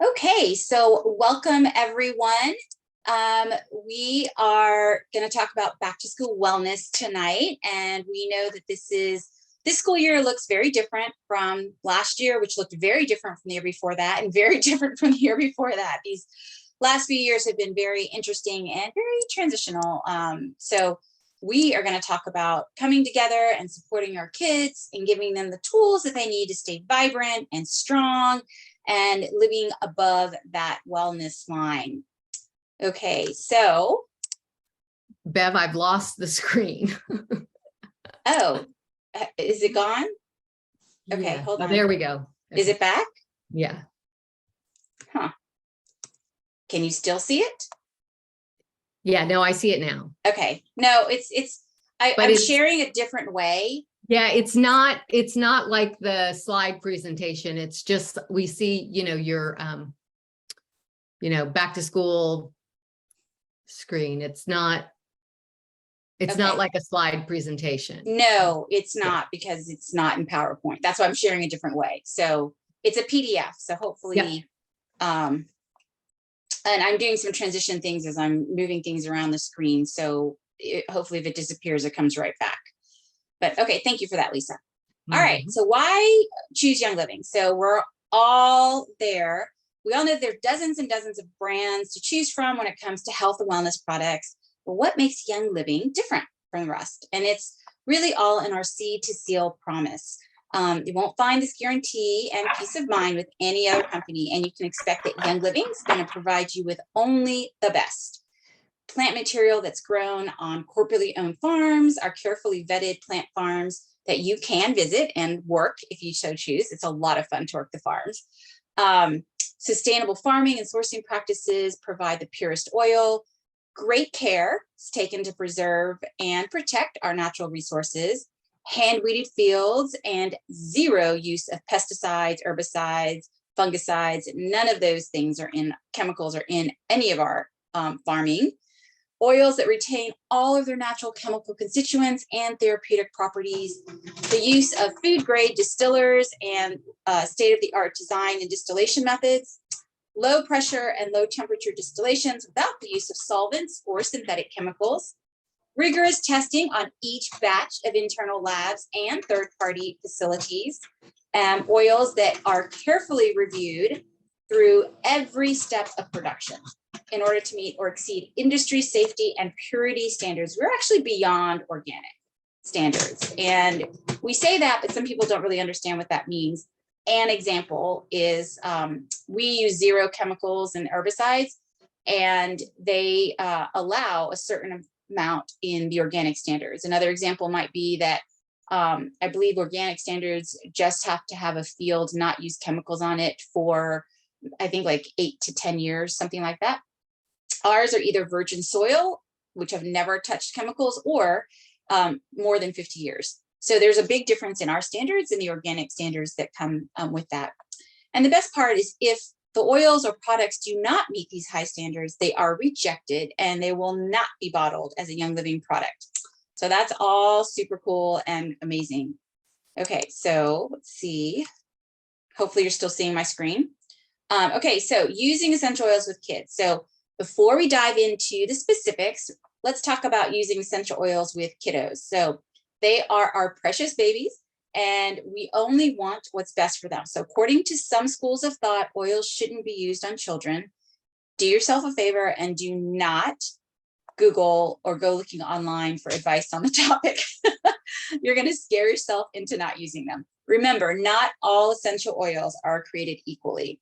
Okay, so welcome everyone. We are going to talk about back to school wellness tonight, and we know that this school year looks very different from last year, which looked very different from the year before that, and very different from the year before that. These last few years have been very interesting and very transitional. So we are going to talk about coming together and supporting our kids and giving them the tools that they need to stay vibrant and strong and living above that wellness line. Okay, so. Bev, I've lost the screen. Oh, is it gone? Okay, Yeah. hold on. There we go. Okay. Is it back? Yeah. Huh. Can you still see it? Yeah, no, I see it now. Okay, no, I'm sharing a different way. Yeah, it's not like the slide presentation. It's just, we see, your, back to school screen. It's not like a slide presentation. No, it's not, because it's not in PowerPoint. That's why I'm sharing a different way. So it's a PDF. So hopefully, and I'm doing some transition things as I'm moving things around the screen. So hopefully if it disappears, it comes right back. But okay, thank you for that, Lisa. All right, so why choose Young Living? So we're all there. We all know there are dozens and dozens of brands to choose from when it comes to health and wellness products. But what makes Young Living different from the rest? And it's really all in our seed to seal promise. You won't find this guarantee and peace of mind with any other company, and you can expect that Young Living is going to provide you with only the best. Plant material that's grown on corporately owned farms, are carefully vetted plant farms that you can visit and work if you so choose. It's a lot of fun to work the farms. Sustainable farming and sourcing practices provide the purest oil. Great care is taken to preserve and protect our natural resources. Hand-weeded fields and zero use of pesticides, herbicides, fungicides. None of those things are in chemicals or in any of our farming. Oils that retain all of their natural chemical constituents and therapeutic properties. The use of food-grade distillers and state-of-the-art design and distillation methods. Low pressure and low temperature distillations without the use of solvents or synthetic chemicals. Rigorous testing on each batch of internal labs and third-party facilities. Oils that are carefully reviewed through every step of production in order to meet or exceed industry safety and purity standards. We're actually beyond organic standards. And we say that, but some people don't really understand what that means. An example is we use zero chemicals and herbicides, and they allow a certain amount in the organic standards. Another example might be that I believe organic standards just have to have a field not use chemicals on it for, I think, like 8 to 10 years, something like that. Ours are either virgin soil, which have never touched chemicals, or more than 50 years. So there's a big difference in our standards and the organic standards that come with that. And the best part is, if the oils or products do not meet these high standards, they are rejected and they will not be bottled as a Young Living product. So that's all super cool and amazing. Okay, so let's see. Hopefully you're still seeing my screen. Okay, so using essential oils with kids. So before we dive into the specifics, let's talk about using essential oils with kiddos. So they are our precious babies, and we only want what's best for them. So according to some schools of thought, oils shouldn't be used on children. Do yourself a favor and do not Google or go looking online for advice on the topic. You're going to scare yourself into not using them. Remember, not all essential oils are created equally.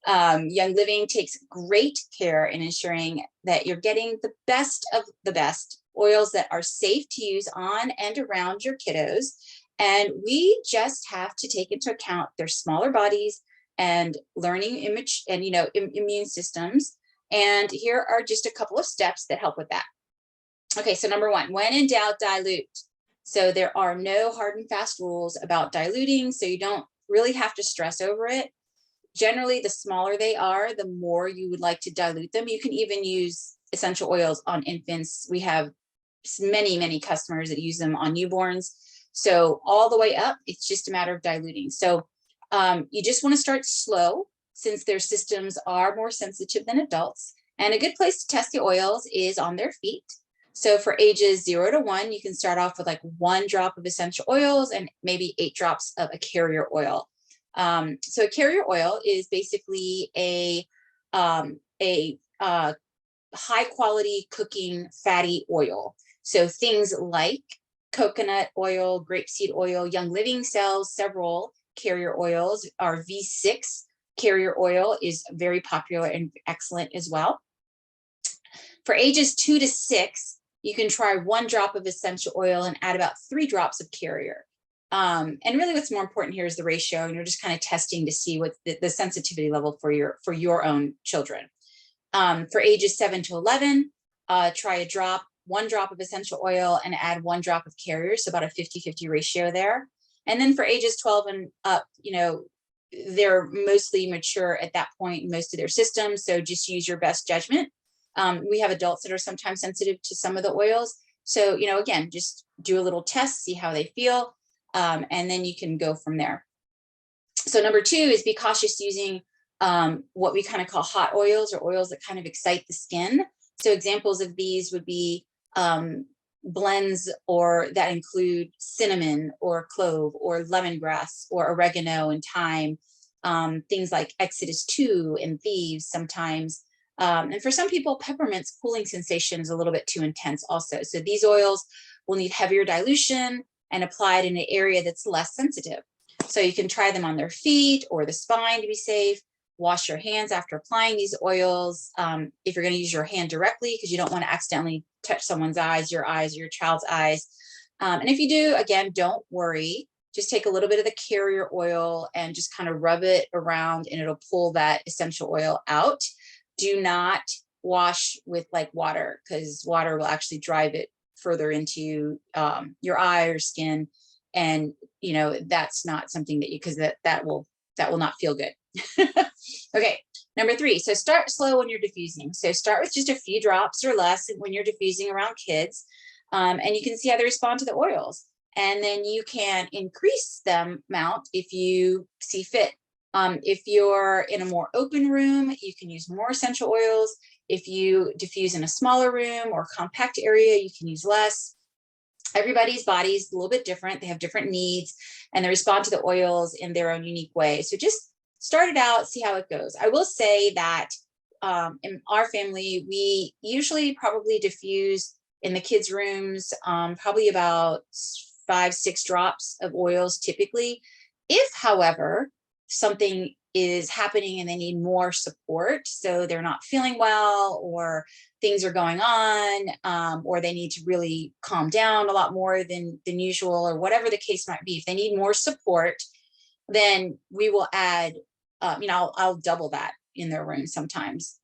Young Living takes great care in ensuring that you're getting the best of the best oils that are safe to use on and around your kiddos. And we just have to take into account their smaller bodies and learning image and, immune systems. And here are just a couple of steps that help with that. Okay, so number one, when in doubt, dilute. So there are no hard and fast rules about diluting, so you don't really have to stress over it. Generally, the smaller they are, the more you would like to dilute them. You can even use essential oils on infants. We have many, many customers that use them on newborns. So all the way up, it's just a matter of diluting. So you just want to start slow. since their systems are more sensitive than adults. And a good place to test the oils is on their feet. So for ages 0 to 1, you can start off with like 1 drop of essential oils and maybe 8 drops of a carrier oil. So a carrier oil is basically a high quality cooking fatty oil. So things like coconut oil, grapeseed oil, Young Living sells several carrier oils. Our V6 carrier oil is very popular and excellent as well. For ages 2 to 6, you can try 1 drop of essential oil and add about 3 drops of carrier. And really what's more important here is the ratio, and you're just kind of testing to see what the sensitivity level for your own children. For ages 7 to 11, try 1 drop of essential oil and add 1 drop of carrier, so about a 50-50 ratio there. And then for ages 12 and up, they're mostly mature at that point in most of their systems, so just use your best judgment. We have adults that are sometimes sensitive to some of the oils. So, again, just do a little test, see how they feel, and then you can go from there. So number 2 is be cautious using what we kind of call hot oils, or oils that kind of excite the skin. So examples of these would be blends or that include cinnamon or clove or lemongrass or oregano and thyme, things like Exodus 2 and thieves sometimes. And for some people, peppermint's cooling sensation is a little bit too intense also. So these oils will need heavier dilution and applied in an area that's less sensitive. So you can try them on their feet or the spine to be safe. Wash your hands after applying these oils. If you're going to use your hand directly, because you don't want to accidentally touch someone's eyes, your child's eyes. And if you do, again, don't worry. Just take a little bit of the carrier oil and just kind of rub it around, and it'll pull that essential oil out. Do not wash with like water, because water will actually drive it further into your eye or skin. And, that's not something that because that will not feel good. Okay, number 3. So start slow when you're diffusing. So start with just a few drops or less when you're diffusing around kids. And you can see how they respond to the oils. And then you can increase the amount if you see fit. If you're in a more open room, you can use more essential oils. If you diffuse in a smaller room or compact area, you can use less. Everybody's body is a little bit different. They have different needs, and they respond to the oils in their own unique way. So just start it out, see how it goes. I will say that in our family, we usually probably diffuse in the kids' rooms, probably about 5-6 drops of oils typically. If, however, something is happening and they need more support, so they're not feeling well, or things are going on, or they need to really calm down a lot more than usual, or whatever the case might be, if they need more support, then we will add, I'll double that in their room sometimes.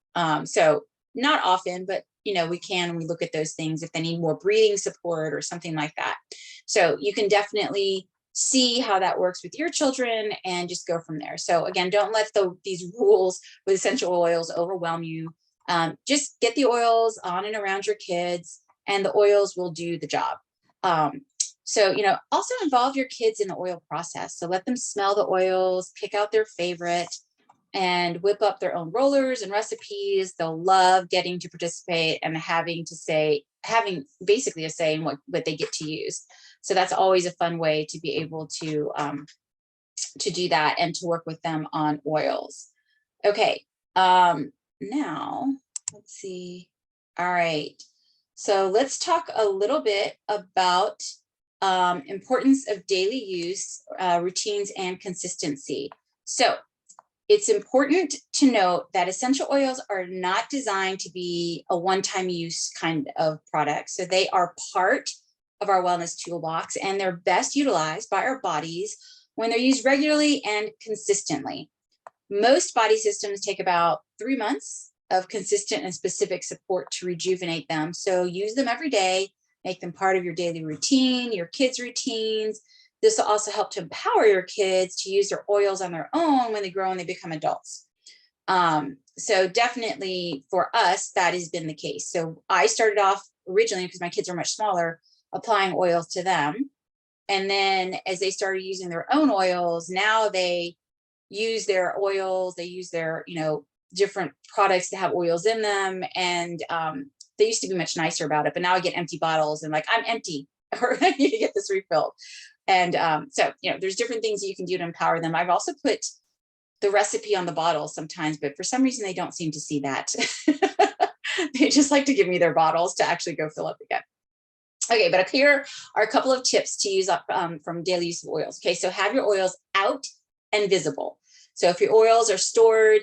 So not often, but we look at those things if they need more breathing support or something like that. So you can definitely see how that works with your children and just go from there. So again, don't let these rules with essential oils overwhelm you. Just get the oils on and around your kids, and the oils will do the job. So, also involve your kids in the oil process. So let them smell the oils, pick out their favorite, and whip up their own rollers and recipes. They'll love getting to participate and having basically a say in what they get to use. So that's always a fun way to be able to do that and to work with them on oils. Okay, now let's see. All right, so let's talk a little bit about importance of daily use, routines, and consistency. So it's important to note that essential oils are not designed to be a one-time use kind of product. So they are part of our wellness toolbox, and they're best utilized by our bodies when they're used regularly and consistently. Most body systems take about 3 months of consistent and specific support to rejuvenate them. So use them every day, make them part of your daily routine, your kids' routines. This will also help to empower your kids to use their oils on their own when they grow and they become adults. So definitely for us, that has been the case. So I started off originally, because my kids are much smaller, applying oils to them. And then as they started using their own oils, now they use their oils, they use their, different products to have oils in them. And they used to be much nicer about it, but now I get empty bottles and like, I'm empty, or I need to get this refilled. And so, there's different things that you can do to empower them. I've also put the recipe on the bottle sometimes, but for some reason they don't seem to see that. They just like to give me their bottles to actually go fill up again. Okay, but here are a couple of tips to use up from daily use of oils. Okay, so have your oils out and visible. So if your oils are stored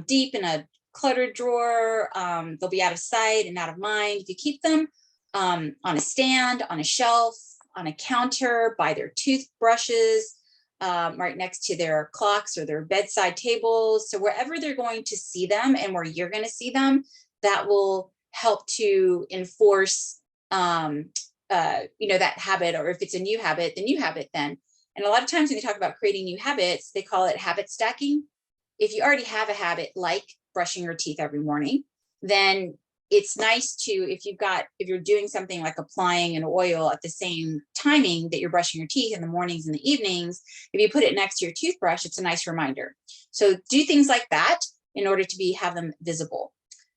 deep in a cluttered drawer, they'll be out of sight and out of mind. If you keep them on a stand, on a shelf, on a counter, by their toothbrushes, right next to their clocks or their bedside tables. So wherever they're going to see them and where you're going to see them, that will help to enforce that habit, or if it's a new habit, the new habit then. And a lot of times when they talk about creating new habits, they call it habit stacking. If you already have a habit like brushing your teeth every morning, then it's nice to, if you're doing something like applying an oil at the same timing that you're brushing your teeth in the mornings and the evenings, if you put it next to your toothbrush, it's a nice reminder. So do things like that in order to have them visible.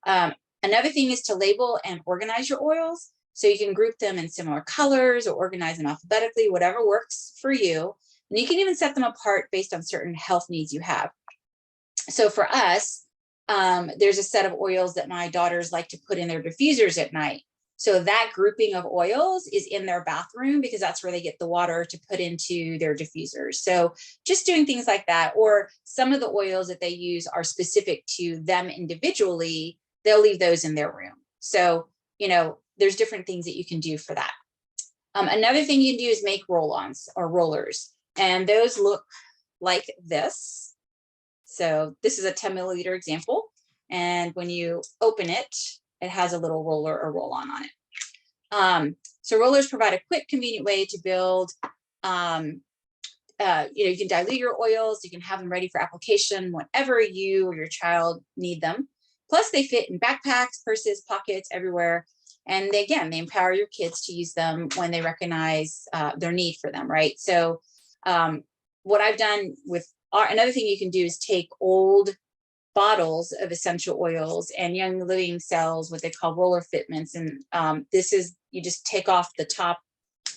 Another thing is to label and organize your oils. So you can group them in similar colors or organize them alphabetically, whatever works for you. And you can even set them apart based on certain health needs you have. So for us, there's a set of oils that my daughters like to put in their diffusers at night. So that grouping of oils is in their bathroom because that's where they get the water to put into their diffusers. So just doing things like that, or some of the oils that they use are specific to them individually, they'll leave those in their room. So, there's different things that you can do for that. Another thing you can do is make roll-ons or rollers, and those look like this. So this is a 10 milliliter example. And when you open it, it has a little roller or roll-on on it. So rollers provide a quick, convenient way to build, you can dilute your oils, you can have them ready for application whenever you or your child need them. Plus they fit in backpacks, purses, pockets, everywhere. And they empower your kids to use them when they recognize their need for them, right? So what I've done with another thing you can do is take old bottles of essential oils, and Young Living sells what they call roller fitments. And this is, you just take off the top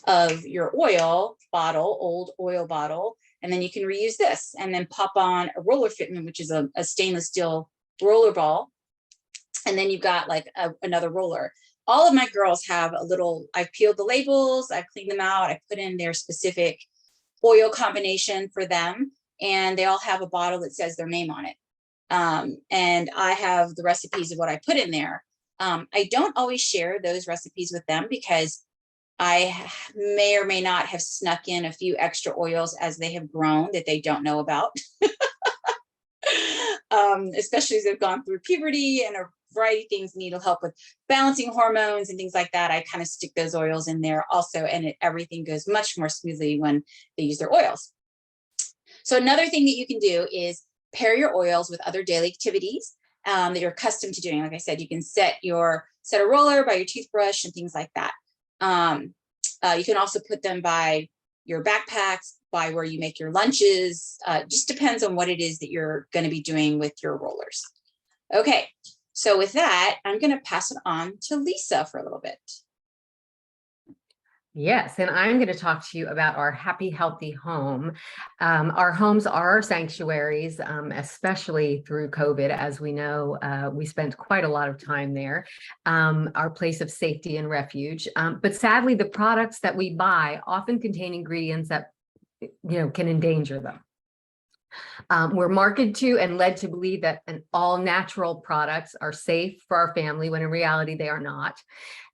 of your oil bottle, old oil bottle, and then you can reuse this and then pop on a roller fitment, which is a stainless steel roller ball. And then you've got like another roller. All of my girls have a little, I've peeled the labels, I've cleaned them out, I put in their specific oil combination for them, and they all have a bottle that says their name on it. And I have the recipes of what I put in there. I don't always share those recipes with them because I may or may not have snuck in a few extra oils as they have grown that they don't know about. Especially as they've gone through puberty and a variety of things, need help with balancing hormones and things like that. I kind of stick those oils in there also, and everything goes much more smoothly when they use their oils. So another thing that you can do is pair your oils with other daily activities that you're accustomed to doing. Like I said, you can set a roller by your toothbrush and things like that. You can also put them by your backpacks, by where you make your lunches. Just depends on what it is that you're going to be doing with your rollers. Okay, so with that, I'm going to pass it on to Lisa for a little bit. Yes, and I'm going to talk to you about our Happy Healthy Home. Our homes are our sanctuaries, especially through COVID. As we know, we spent quite a lot of time there, our place of safety and refuge. But sadly, the products that we buy often contain ingredients that can endanger them. We're marketed to and led to believe that all natural products are safe for our family, when in reality they are not.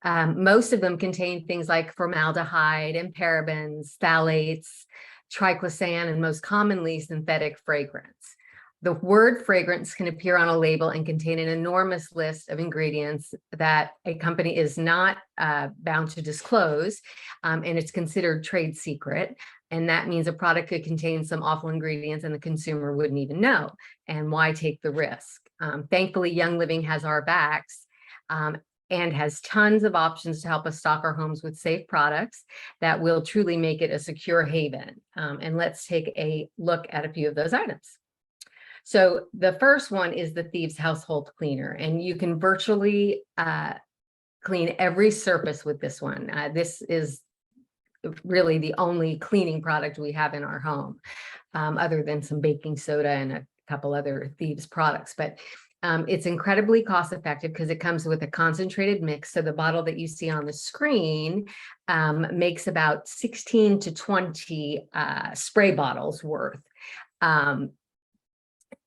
Most of them contain things like formaldehyde and parabens, phthalates, triclosan, and most commonly synthetic fragrance. The word fragrance can appear on a label and contain an enormous list of ingredients that a company is not bound to disclose, and it's considered trade secret. And that means a product could contain some awful ingredients and the consumer wouldn't even know. And why take the risk? Thankfully, Young Living has our backs and has tons of options to help us stock our homes with safe products that will truly make it a secure haven. And let's take a look at a few of those items. So the first one is the Thieves Household Cleaner, and you can virtually clean every surface with this one. This is really the only cleaning product we have in our home, other than some baking soda and a couple other Thieves products. But it's incredibly cost effective because it comes with a concentrated mix. So the bottle that you see on the screen makes about 16 to 20 spray bottles worth.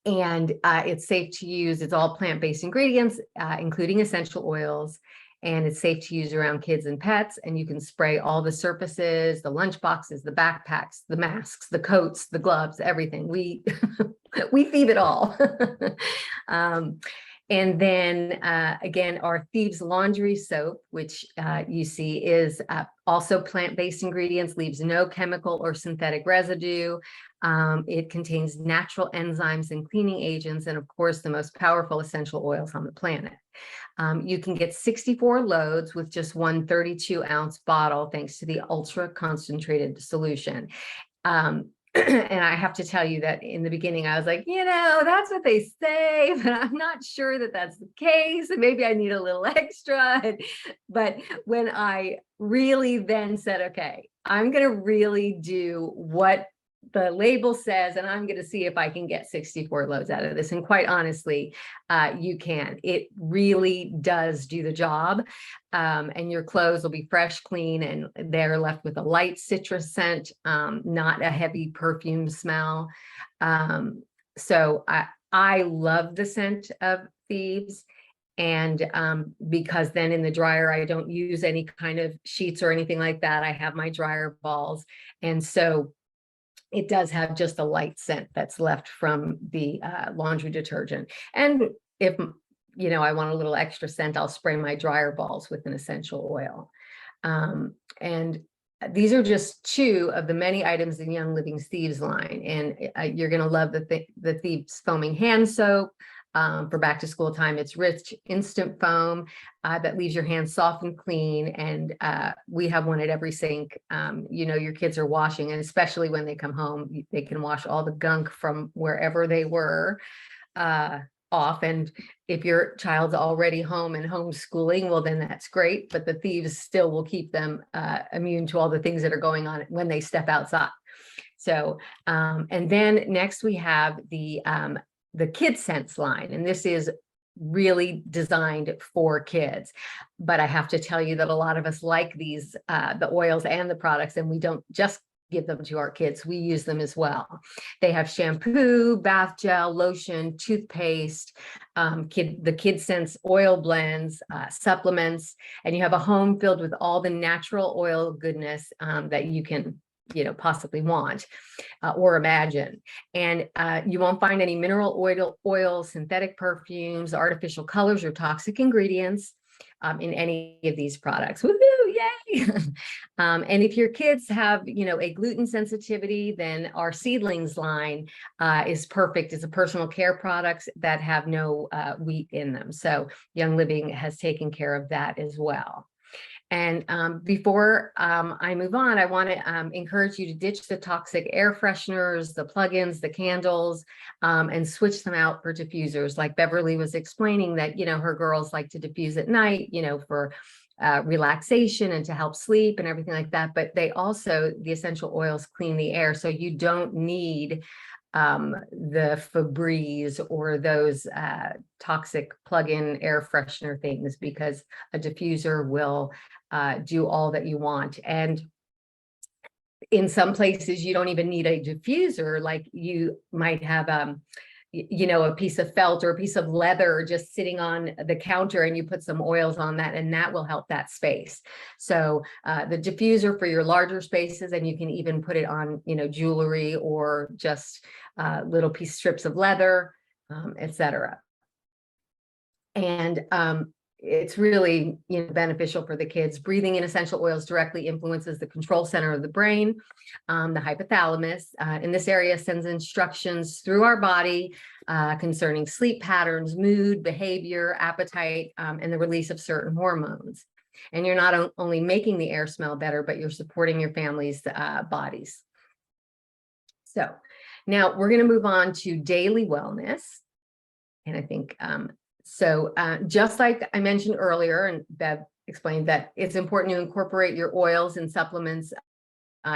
And it's safe to use. It's all plant-based ingredients, including essential oils, and it's safe to use around kids and pets. And you can spray all the surfaces, the lunch boxes, the backpacks, the masks, the coats, the gloves, everything. We we thieve it all. And then again, our Thieves Laundry Soap, which you see is also plant-based ingredients, leaves no chemical or synthetic residue. It contains natural enzymes and cleaning agents, and of course, the most powerful essential oils on the planet. You can get 64 loads with just one 32-ounce bottle, thanks to the ultra concentrated solution. And I have to tell you that in the beginning, I was like, that's what they say, but I'm not sure that that's the case. And maybe I need a little extra. But when I really then said, okay, I'm going to really do what the label says, and I'm going to see if I can get 64 loads out of this. And quite honestly, you can. It really does do the job. And your clothes will be fresh, clean, and they're left with a light citrus scent, not a heavy perfume smell. So I love the scent of Thieves. And because then in the dryer, I don't use any kind of sheets or anything like that. I have my dryer balls. And so it does have just a light scent that's left from the laundry detergent. And if, I want a little extra scent, I'll spray my dryer balls with an essential oil. And these are just two of the many items in Young Living's Thieves line. And you're going to love the Thieves Foaming Hand Soap. For back to school time, it's rich instant foam that leaves your hands soft and clean. And we have one at every sink. Your kids are washing, and especially when they come home, they can wash all the gunk from wherever they were off. And if your child's already home and homeschooling, well, then that's great. But the Thieves still will keep them immune to all the things that are going on when they step outside. So, and then next we have the Kids Sense line, and this is really designed for kids. But I have to tell you that a lot of us like these, the oils and the products, and we don't just give them to our kids, we use them as well. They have shampoo, bath gel, lotion, toothpaste, the Kids Sense oil blends, supplements, and you have a home filled with all the natural oil goodness that you can possibly want or imagine. And you won't find any mineral oil, synthetic perfumes, artificial colors, or toxic ingredients in any of these products. Woohoo, yay! And if your kids have, a gluten sensitivity, then our Seedlings line is perfect. It's a personal care products that have no wheat in them. So Young Living has taken care of that as well. And before I move on, I want to encourage you to ditch the toxic air fresheners, the plugins, the candles, and switch them out for diffusers. Like Beverly was explaining that, her girls like to diffuse at night, for relaxation and to help sleep and everything like that. But the essential oils clean the air. So you don't need the Febreze or those toxic plug-in air freshener things, because a diffuser will do all that you want. And in some places, you don't even need a diffuser. Like you might have a piece of felt or a piece of leather just sitting on the counter, and you put some oils on that, and that will help that space. So the diffuser for your larger spaces, and you can even put it on, jewelry or just little strips of leather, etc. And it's really beneficial for the kids. Breathing in essential oils directly influences the control center of the brain, the hypothalamus. In this area sends instructions through our body concerning sleep patterns, mood, behavior, appetite, and the release of certain hormones. And you're not only making the air smell better, but you're supporting your family's bodies. So Now we're going to move on to daily wellness. And I think, just like I mentioned earlier, and Bev explained that it's important to incorporate your oils and supplements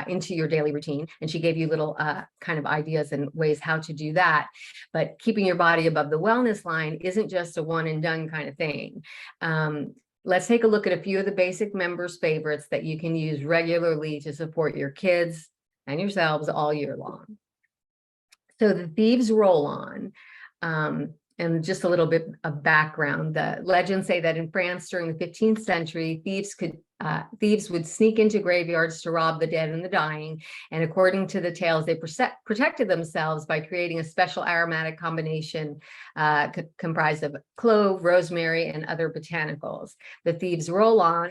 into your daily routine. And she gave you little kind of ideas and ways how to do that. But keeping your body above the wellness line isn't just a one and done kind of thing. Let's take a look at a few of the basic members' favorites that you can use regularly to support your kids and yourselves all year long. So the Thieves Roll-On, and just a little bit of background. The legends say that in France during the 15th century, thieves would sneak into graveyards to rob the dead and the dying. And according to the tales, they protected themselves by creating a special aromatic combination comprised of clove, rosemary, and other botanicals. The Thieves Roll-On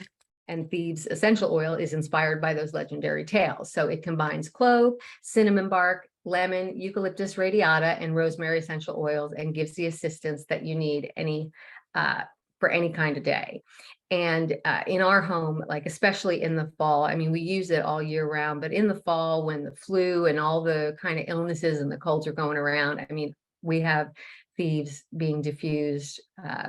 and Thieves Essential Oil is inspired by those legendary tales. So it combines clove, cinnamon bark, lemon, eucalyptus radiata, and rosemary essential oils, and gives the assistance that you need for any kind of day. And in our home, like especially in the fall, I mean, we use it all year round, but in the fall when the flu and all the kind of illnesses and the colds are going around, I mean, we have Thieves being diffused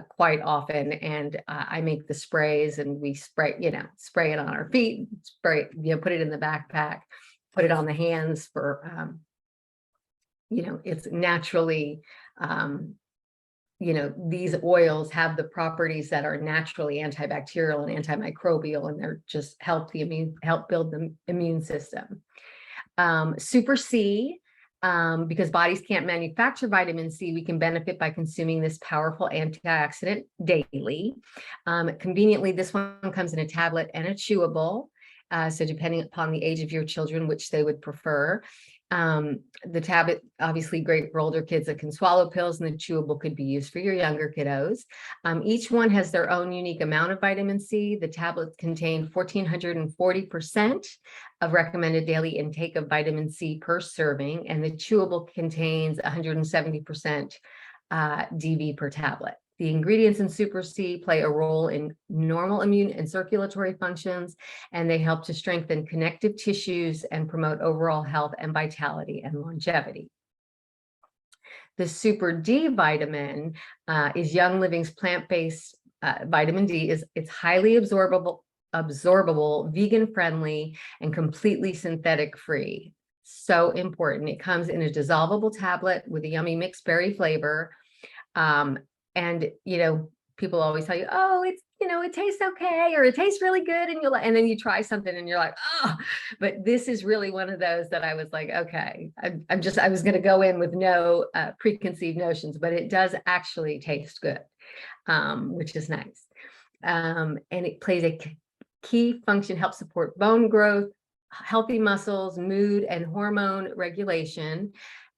quite often, and I make the sprays, and we spray it on our feet, spray, put it in the backpack, put it on the hands for, it's naturally, these oils have the properties that are naturally antibacterial and antimicrobial, and they're just help build the immune system. Super C. Because bodies can't manufacture vitamin C, we can benefit by consuming this powerful antioxidant daily. Conveniently, this one comes in a tablet and a chewable. So depending upon the age of your children, which they would prefer. The tablet, obviously great for older kids that can swallow pills, and the chewable could be used for your younger kiddos. Each one has their own unique amount of vitamin C. The tablets contain 1,440% of recommended daily intake of vitamin C per serving, and the chewable contains 170% DV per tablet. The ingredients in Super C play a role in normal immune and circulatory functions, and they help to strengthen connective tissues and promote overall health and vitality and longevity. The Super D vitamin is Young Living's plant-based vitamin D. It's highly absorbable, vegan-friendly, and completely synthetic-free. So important. It comes in a dissolvable tablet with a yummy mixed berry flavor. And, people always tell you, oh, it's, it tastes okay, or it tastes really good. And then you try something and you're like, oh, but this is really one of those that I was like, okay, I was going to go in with no preconceived notions, but it does actually taste good, which is nice. And it plays a key function, helps support bone growth, healthy muscles, mood, and hormone regulation.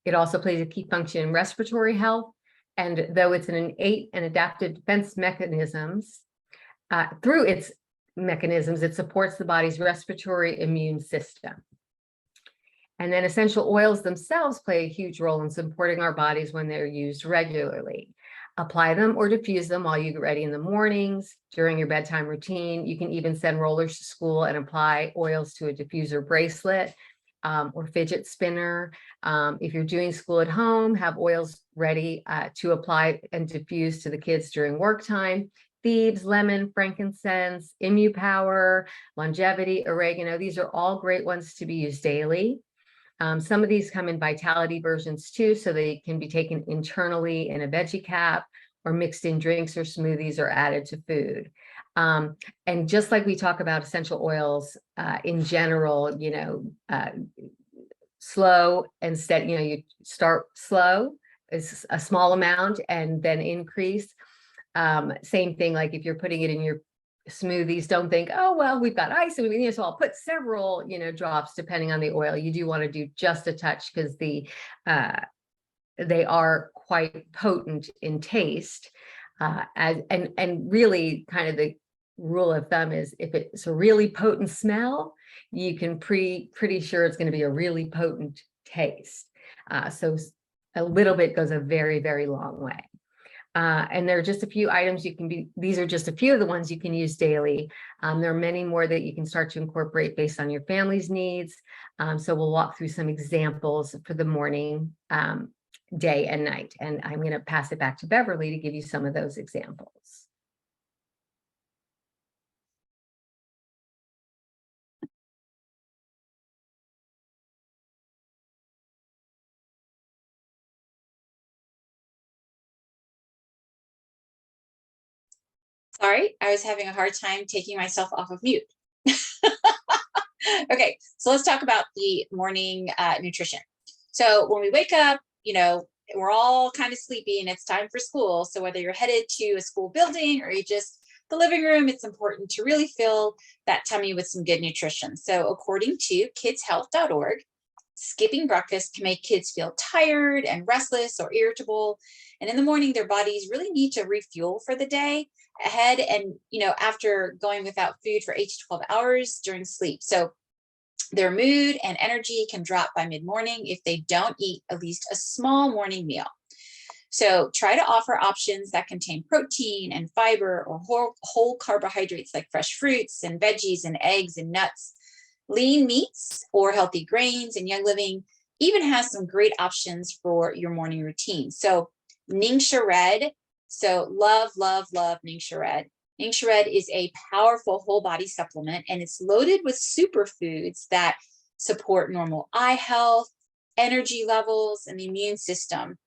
It also plays a key function in respiratory health. And though it's an innate and adaptive defense mechanisms, through its mechanisms, it supports the body's respiratory immune system. And then essential oils themselves play a huge role in supporting our bodies when they're used regularly. Apply them or diffuse them while you get ready in the mornings, during your bedtime routine. You can even send rollers to school and apply oils to a diffuser bracelet. Or fidget spinner. If you're doing school at home, have oils ready to apply and diffuse to the kids during work time. Thieves, lemon, frankincense, Immu Power, longevity, oregano. These are all great ones to be used daily. Some of these come in vitality versions too, so they can be taken internally in a veggie cap, or mixed in drinks or smoothies, or added to food. And just like we talk about essential oils in general, slow and steady, you start slow, it's a small amount, and then increase. Same thing, like if you're putting it in your smoothies, don't think, oh, well, we've got ice, and so I'll put several, drops depending on the oil. You do want to do just a touch, because they are quite potent in taste. And really kind of the rule of thumb is, if it's a really potent smell, you can pretty sure it's going to be a really potent taste. So a little bit goes a very, very long way. And there are just a few items these are just a few of the ones you can use daily. There are many more that you can start to incorporate based on your family's needs. So we'll walk through some examples for the morning, day and night. And I'm going to pass it back to Beverly to give you some of those examples. Sorry, I was having a hard time taking myself off of mute. Okay, so let's talk about the morning nutrition. So when we wake up, we're all kind of sleepy and it's time for school. So whether you're headed to a school building or you just the living room, it's important to really fill that tummy with some good nutrition. So according to kidshealth.org, skipping breakfast can make kids feel tired and restless or irritable. And in the morning, their bodies really need to refuel for the day ahead. And, after going without food for 8 to 12 hours during sleep. So their mood and energy can drop by mid-morning if they don't eat at least a small morning meal. So try to offer options that contain protein and fiber or whole carbohydrates like fresh fruits and veggies and eggs and nuts. Lean meats or healthy grains, and Young Living even has some great options for your morning routine. So Ningxia Red. So love, love, love Ningxia Red. Ningxia Red is a powerful whole body supplement, and it's loaded with superfoods that support normal eye health, energy levels, and the immune system.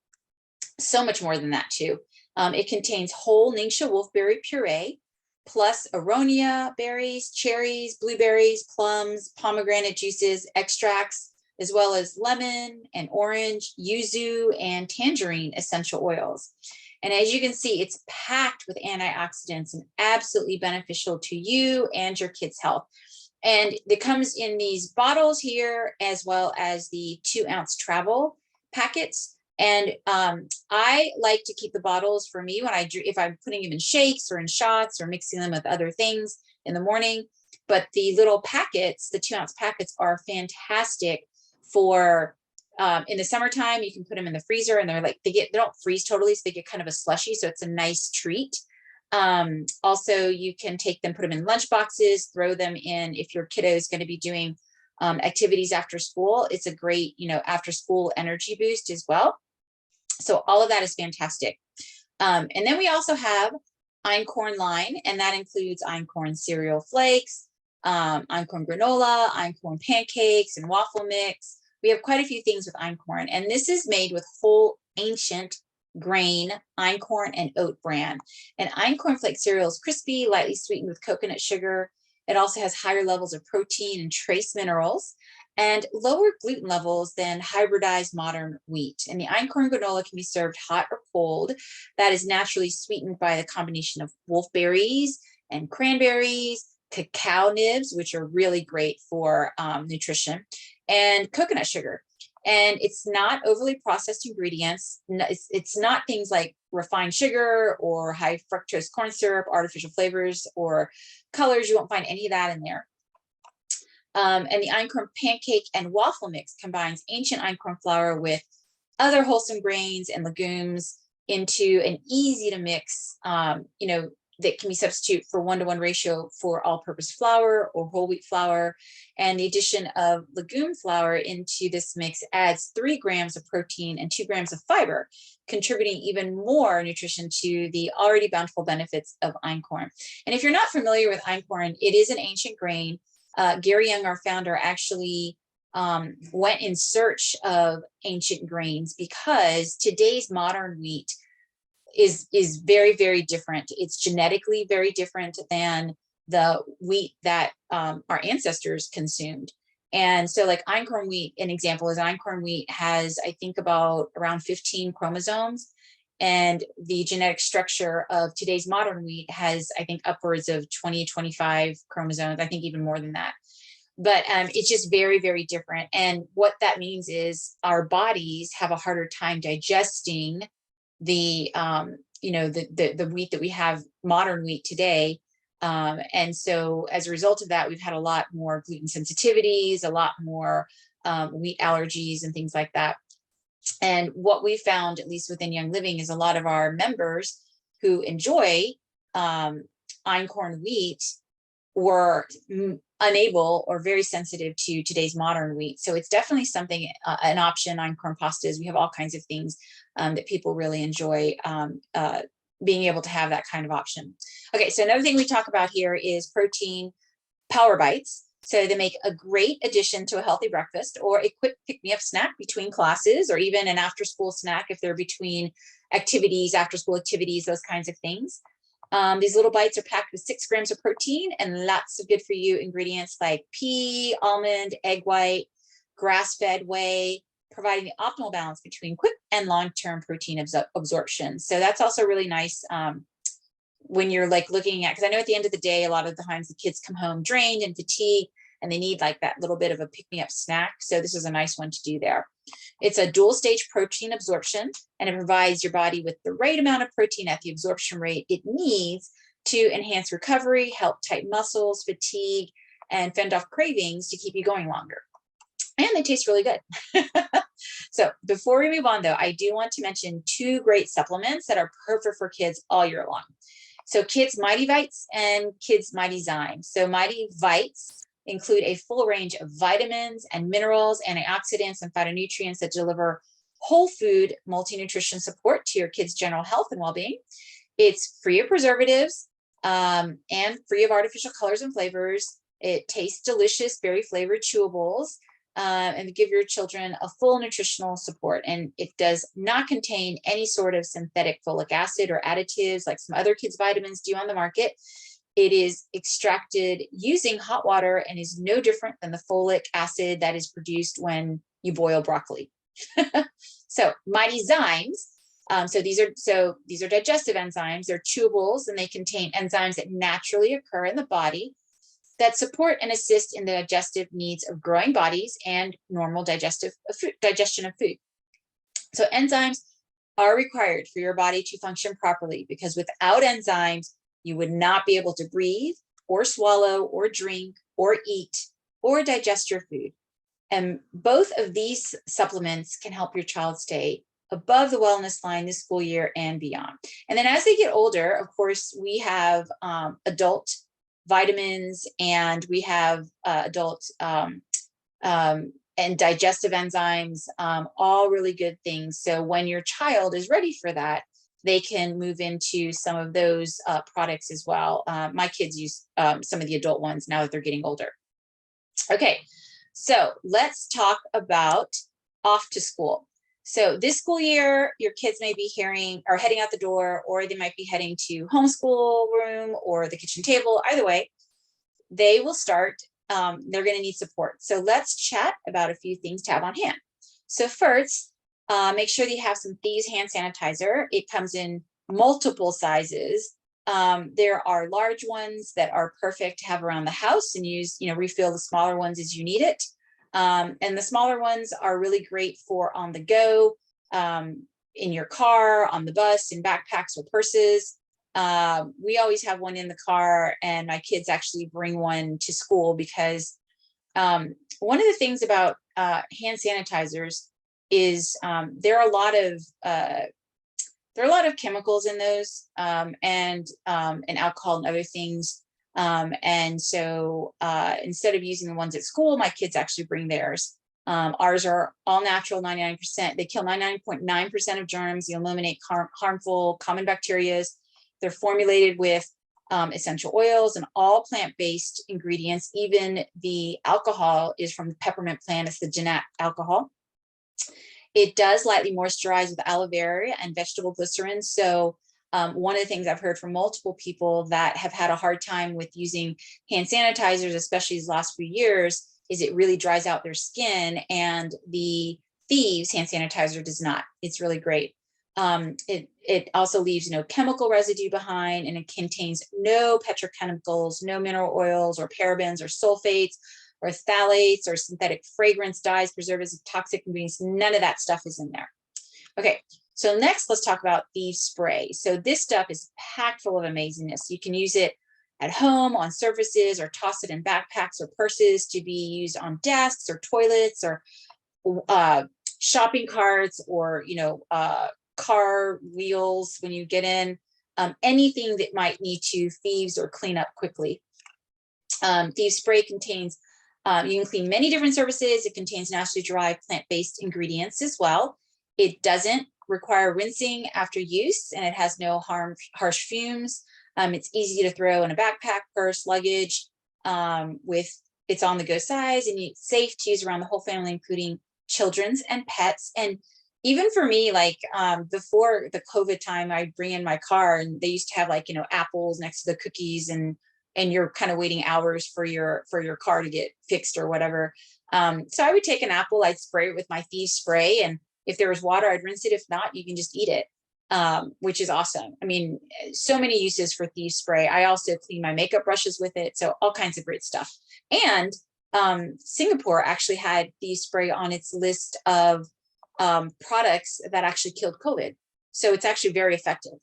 So much more than that too. It contains whole Ningxia wolfberry puree, plus aronia berries, cherries, blueberries, plums, pomegranate juices, extracts, as well as lemon and orange, yuzu, and tangerine essential oils. And as you can see, it's packed with antioxidants and absolutely beneficial to you and your kids' health. And it comes in these bottles here, as well as the 2-ounce travel packets. And I like to keep the bottles for me if I'm putting them in shakes or in shots or mixing them with other things in the morning. But the little packets, the 2-ounce packets, are fantastic for in the summertime. You can put them in the freezer, and they don't freeze totally, so they get kind of a slushy. So it's a nice treat. Also, you can take them, put them in lunch boxes, throw them in if your kiddo is going to be doing activities after school. It's a great, after school energy boost as well. So all of that is fantastic. And then we also have Einkorn line, and that includes Einkorn cereal flakes, Einkorn granola, Einkorn pancakes, and waffle mix. We have quite a few things with Einkorn, and this is made with whole ancient grain Einkorn and oat bran. And Einkorn flake cereal is crispy, lightly sweetened with coconut sugar. It also has higher levels of protein and trace minerals, and lower gluten levels than hybridized modern wheat. And the Einkorn granola can be served hot or cold. That is naturally sweetened by the combination of wolfberries and cranberries, cacao nibs, which are really great for nutrition, and coconut sugar. And it's not overly processed ingredients. It's not things like refined sugar or high fructose corn syrup, artificial flavors or colors. You won't find any of that in there. And the Einkorn pancake and waffle mix combines ancient Einkorn flour with other wholesome grains and legumes into an easy to mix, that can be substitute for 1-to-1 ratio for all-purpose flour or whole wheat flour. And the addition of legume flour into this mix adds 3 grams of protein and 2 grams of fiber, contributing even more nutrition to the already bountiful benefits of Einkorn. And if you're not familiar with Einkorn, it is an ancient grain. Gary Young, our founder, actually went in search of ancient grains because today's modern wheat is very, very different. It's genetically very different than the wheat that our ancestors consumed. And so like Einkorn wheat, an example is Einkorn wheat has, I think, about around 15 chromosomes. And the genetic structure of today's modern wheat has, I think, upwards of 20, 25 chromosomes, I think even more than that. But it's just very, very different. And what that means is our bodies have a harder time digesting the wheat that we have, modern wheat today. And so as a result of that, we've had a lot more gluten sensitivities, a lot more wheat allergies and things like that. And what we found, at least within Young Living, is a lot of our members who enjoy einkorn wheat were unable or very sensitive to today's modern wheat. So it's definitely something, an option. Einkorn pastas. We have all kinds of things that people really enjoy being able to have that kind of option. Okay, so another thing we talk about here is protein power bites. So they make a great addition to a healthy breakfast or a quick pick-me-up snack between classes, or even an after-school snack if they're between activities, after-school activities, those kinds of things. These little bites are packed with 6 grams of protein and lots of good for you ingredients like pea, almond, egg white, grass-fed whey, providing the optimal balance between quick and long-term protein absorption. So that's also really nice when you're like looking at, because I know at the end of the day, a lot of the times the kids come home drained and fatigued, and they need like that little bit of a pick-me-up snack. So this is a nice one to do there. It's a dual stage protein absorption, and it provides your body with the right amount of protein at the absorption rate it needs to enhance recovery, help tighten muscles, fatigue, and fend off cravings to keep you going longer. And they taste really good. So before we move on though, I do want to mention 2 great supplements that are perfect for kids all year long. So Kids Mighty Vites and Kids Mighty Zymes. So Mighty Vites include a full range of vitamins and minerals, antioxidants, and phytonutrients that deliver whole food multi-nutrition support to your kids' general health and well-being. It's free of preservatives and free of artificial colors and flavors. It tastes delicious, berry flavored chewables, and give your children a full nutritional support. And it does not contain any sort of synthetic folic acid or additives like some other kids' vitamins do on the market. It is extracted using hot water and is no different than the folic acid that is produced when you boil broccoli. So Mighty Zymes. So these are digestive enzymes. They're chewables, and they contain enzymes that naturally occur in the body that support and assist in the digestive needs of growing bodies and normal digestion of food. So enzymes are required for your body to function properly, because without enzymes, you would not be able to breathe or swallow or drink or eat or digest your food. And both of these supplements can help your child stay above the wellness line this school year and beyond. And then as they get older, of course, we have adult vitamins, and we have adult and digestive enzymes, all really good things. So when your child is ready for that, they can move into some of those products as well. My kids use some of the adult ones now that they're getting older. Okay, so let's talk about off to school. So this school year, your kids may be heading out the door, or they might be heading to homeschool room or the kitchen table. Either way, they will start, they're going to need support. So let's chat about a few things to have on hand. So first, make sure that you have some Thieves hand sanitizer. It comes in multiple sizes. There are large ones that are perfect to have around the house and use, refill the smaller ones as you need it. And the smaller ones are really great for on the go, in your car, on the bus, in backpacks or purses. We always have one in the car, and my kids actually bring one to school because one of the things about hand sanitizers is there are a lot of chemicals in those, and alcohol and other things. And so instead of using the ones at school, my kids actually bring theirs. Ours are all natural, 99%. They kill 99.9% of germs. They eliminate harmful common bacteria. They're formulated with essential oils and all plant-based ingredients. Even the alcohol is from the peppermint plant. It's the Ginat alcohol. It does lightly moisturize with aloe vera and vegetable glycerin. So one of the things I've heard from multiple people that have had a hard time with using hand sanitizers, especially these last few years, is it really dries out their skin, and the Thieves hand sanitizer does not. It's really great. It also leaves no chemical residue behind, and it contains no petrochemicals, no mineral oils or parabens or sulfates or phthalates or synthetic fragrance dyes, preservatives, toxic ingredients. None of that stuff is in there. Okay. So next, let's talk about Thieves spray. So this stuff is packed full of amazingness. You can use it at home, on surfaces, or toss it in backpacks or purses to be used on desks or toilets or shopping carts or, car wheels when you get in, anything that might need to thieves or clean up quickly. Thieves spray contains, you can clean many different surfaces. It contains naturally derived plant-based ingredients as well. It doesn't require rinsing after use, and it has no harsh fumes. It's easy to throw in a backpack, purse, luggage, it's on the go size, and it's safe to use around the whole family, including children's and pets. And even for me, like before the COVID time, I'd bring in my car, and they used to have, like, apples next to the cookies, and you're kind of waiting hours for your car to get fixed or whatever. So I would take an apple, I'd spray it with my Thieves spray, and if there was water, I'd rinse it. If not, you can just eat it, which is awesome. I mean, so many uses for Thieves spray. I also clean my makeup brushes with it, so all kinds of great stuff. And Singapore actually had Thieves spray on its list of products that actually killed COVID. So it's actually very effective.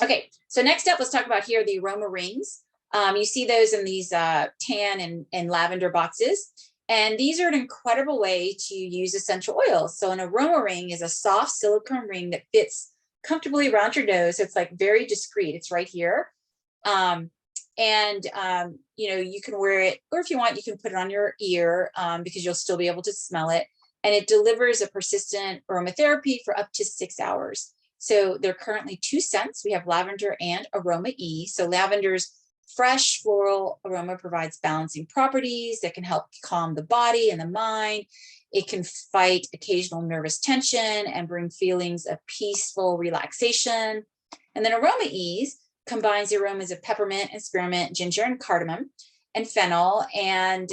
Okay, so next up, let's talk about here the aroma rings. You see those in these tan and lavender boxes. And these are an incredible way to use essential oils. So an aroma ring is a soft silicone ring that fits comfortably around your nose. So it's like very discreet. It's right here. You can wear it, or if you want, you can put it on your ear because you'll still be able to smell it. And it delivers a persistent aromatherapy for up to 6 hours. So they're currently 2 scents. We have lavender and aroma E. So lavender's fresh floral aroma provides balancing properties that can help calm the body and the mind. It can fight occasional nervous tension and bring feelings of peaceful relaxation. And then aroma E's combines the aromas of peppermint and spearmint, ginger and cardamom, and fennel, and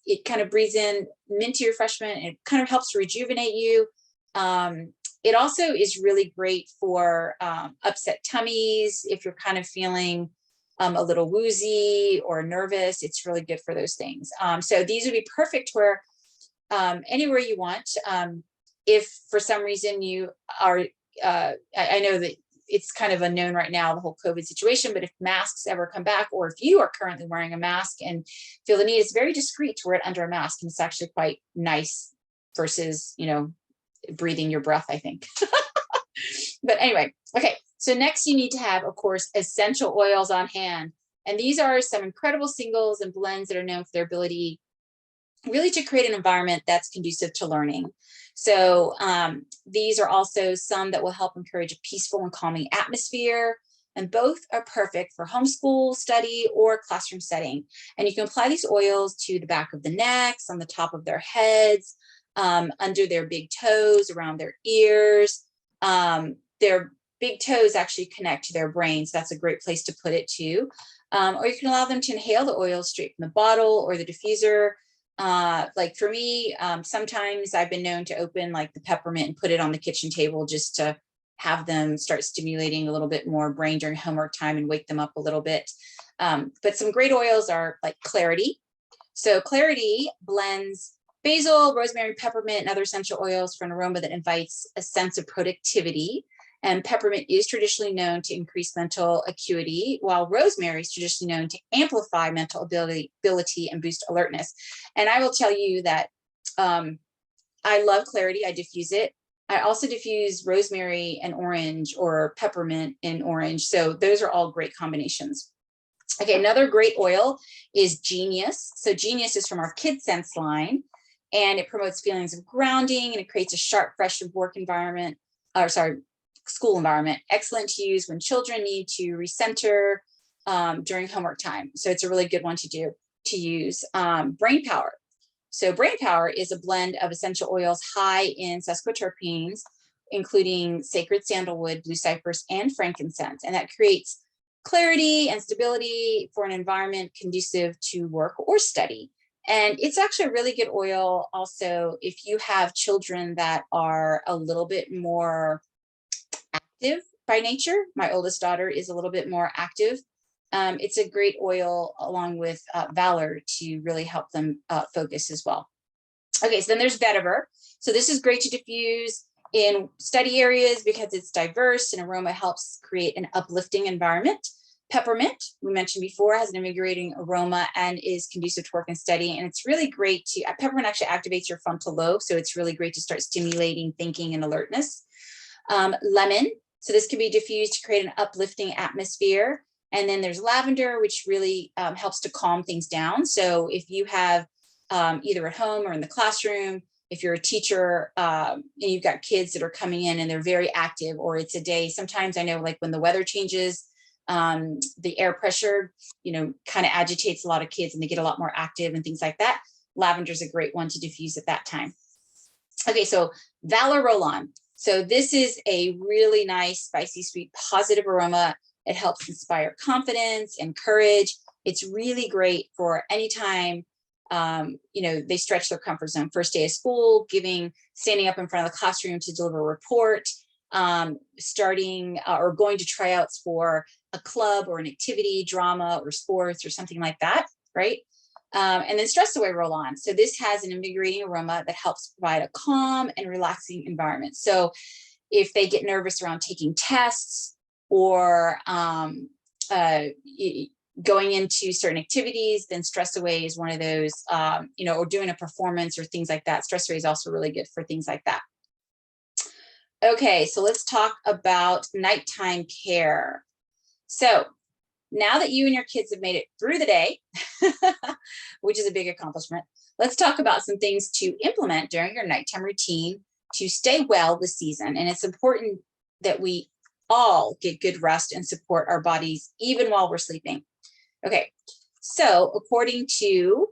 it kind of breathes in minty refreshment. It kind of helps rejuvenate you. It also is really great for upset tummies. If you're kind of feeling a little woozy or nervous, it's really good for those things. So these would be perfect where anywhere you want. If for some reason you are, I know that it's kind of unknown right now, the whole COVID situation, but if masks ever come back, or if you are currently wearing a mask and feel the need, it's very discreet to wear it under a mask. And it's actually quite nice versus, breathing your breath, I think. But anyway, okay. So next you need to have, of course, essential oils on hand. And these are some incredible singles and blends that are known for their ability really to create an environment that's conducive to learning. So these are also some that will help encourage a peaceful and calming atmosphere. And both are perfect for homeschool, study, or classroom setting. And you can apply these oils to the back of the necks, on the top of their heads, under their big toes, around their ears. Their big toes actually connect to their brains. That's a great place to put it too. Or you can allow them to inhale the oil straight from the bottle or the diffuser. Like for me, sometimes I've been known to open like the peppermint and put it on the kitchen table just to have them start stimulating a little bit more brain during homework time and wake them up a little bit. But some great oils are like Clarity. So Clarity blends basil, rosemary, peppermint, and other essential oils for an aroma that invites a sense of productivity. And peppermint is traditionally known to increase mental acuity, while rosemary is traditionally known to amplify mental ability and boost alertness. And I will tell you that I love Clarity. I diffuse it. I also diffuse rosemary and orange, or peppermint and orange. So those are all great combinations. Okay, another great oil is Genius. So Genius is from our Kid Sense line, and it promotes feelings of grounding, and it creates a sharp, fresh school environment. Excellent to use when children need to recenter during homework time. So it's a really good one to use. Brain Power. So Brain Power is a blend of essential oils high in sesquiterpenes, including sacred sandalwood, blue cypress, and frankincense. And that creates clarity and stability for an environment conducive to work or study. And it's actually a really good oil also if you have children that are a little bit more active by nature. My oldest daughter is a little bit more active. It's a great oil along with Valor to really help them focus as well. Okay, so then there's Vetiver. So this is great to diffuse in study areas because it's diverse and aroma helps create an uplifting environment. Peppermint, we mentioned before, has an invigorating aroma and is conducive to work and study. And it's really great to, peppermint actually activates your frontal lobe. So it's really great to start stimulating thinking and alertness. Lemon, so this can be diffused to create an uplifting atmosphere. And then there's lavender, which really helps to calm things down. So if you have either at home or in the classroom, if you're a teacher and you've got kids that are coming in and they're very active, or it's a day, sometimes I know like when the weather changes, the air pressure, kind of agitates a lot of kids and they get a lot more active and things like that. Lavender is a great one to diffuse at that time. Okay, so Valor Roll-On. So this is a really nice, spicy, sweet, positive aroma. It helps inspire confidence and courage. It's really great for anytime, they stretch their comfort zone. First day of school, standing up in front of the classroom to deliver a report, starting or going to tryouts for a club or an activity, drama or sports or something like that, right? And then Stress Away Roll-On. So this has an invigorating aroma that helps provide a calm and relaxing environment. So if they get nervous around taking tests or going into certain activities, then Stress Away is one of those, or doing a performance or things like that. Stress Away is also really good for things like that. Okay, so let's talk about nighttime care. So now that you and your kids have made it through the day, which is a big accomplishment, let's talk about some things to implement during your nighttime routine to stay well this season. And it's important that we all get good rest and support our bodies even while we're sleeping. Okay, so according to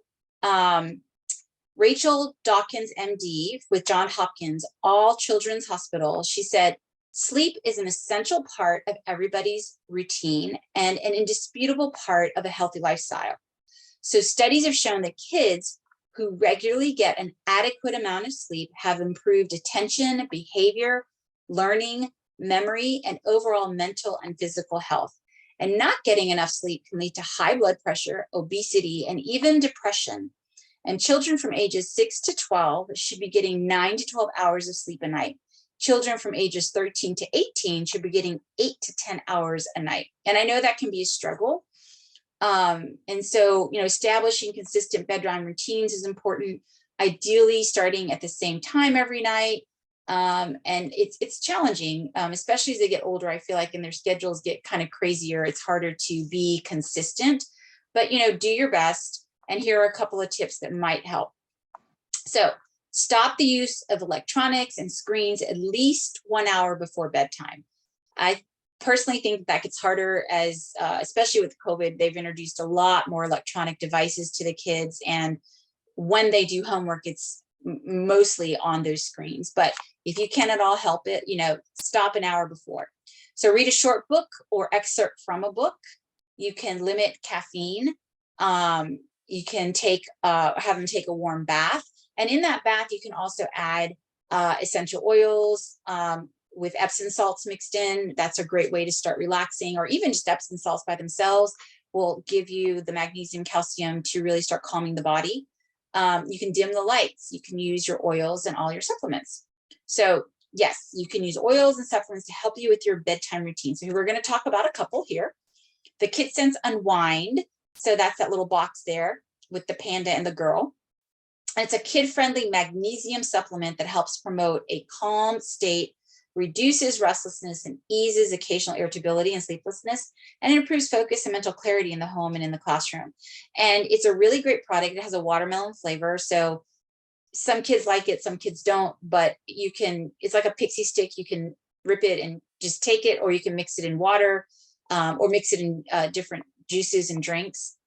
Rachel Dawkins, MD, with Johns Hopkins All Children's Hospital, she said, sleep is an essential part of everybody's routine and an indisputable part of a healthy lifestyle. So studies have shown that kids who regularly get an adequate amount of sleep have improved attention, behavior, learning, memory, and overall mental and physical health. And not getting enough sleep can lead to high blood pressure, obesity, and even depression. And children from ages 6 to 12 should be getting 9 to 12 hours of sleep a night. Children from ages 13 to 18 should be getting 8 to 10 hours a night. And I know that can be a struggle. And so, establishing consistent bedtime routines is important, ideally starting at the same time every night. And it's challenging, especially as they get older. I feel like, and their schedules get kind of crazier. It's harder to be consistent, but, do your best. And here are a couple of tips that might help. So stop the use of electronics and screens at least 1 hour before bedtime. I personally think that gets harder as, especially with COVID, they've introduced a lot more electronic devices to the kids. And when they do homework, it's mostly on those screens. But if you can at all help it, stop an hour before. So read a short book or excerpt from a book. You can limit caffeine. You can have them take a warm bath. And in that bath, you can also add essential oils with Epsom salts mixed in. That's a great way to start relaxing, or even just Epsom salts by themselves will give you the magnesium, calcium to really start calming the body. You can dim the lights. You can use your oils and all your supplements. So yes, you can use oils and supplements to help you with your bedtime routine. So we're going to talk about a couple here. The KidSense Unwind. So that's that little box there with the panda and the girl. And it's a kid-friendly magnesium supplement that helps promote a calm state, reduces restlessness, and eases occasional irritability and sleeplessness, and it improves focus and mental clarity in the home and in the classroom. And it's a really great product. It has a watermelon flavor. So some kids like it, some kids don't, but it's like a pixie stick. You can rip it and just take it, or you can mix it in water, or mix it in different juices and drinks.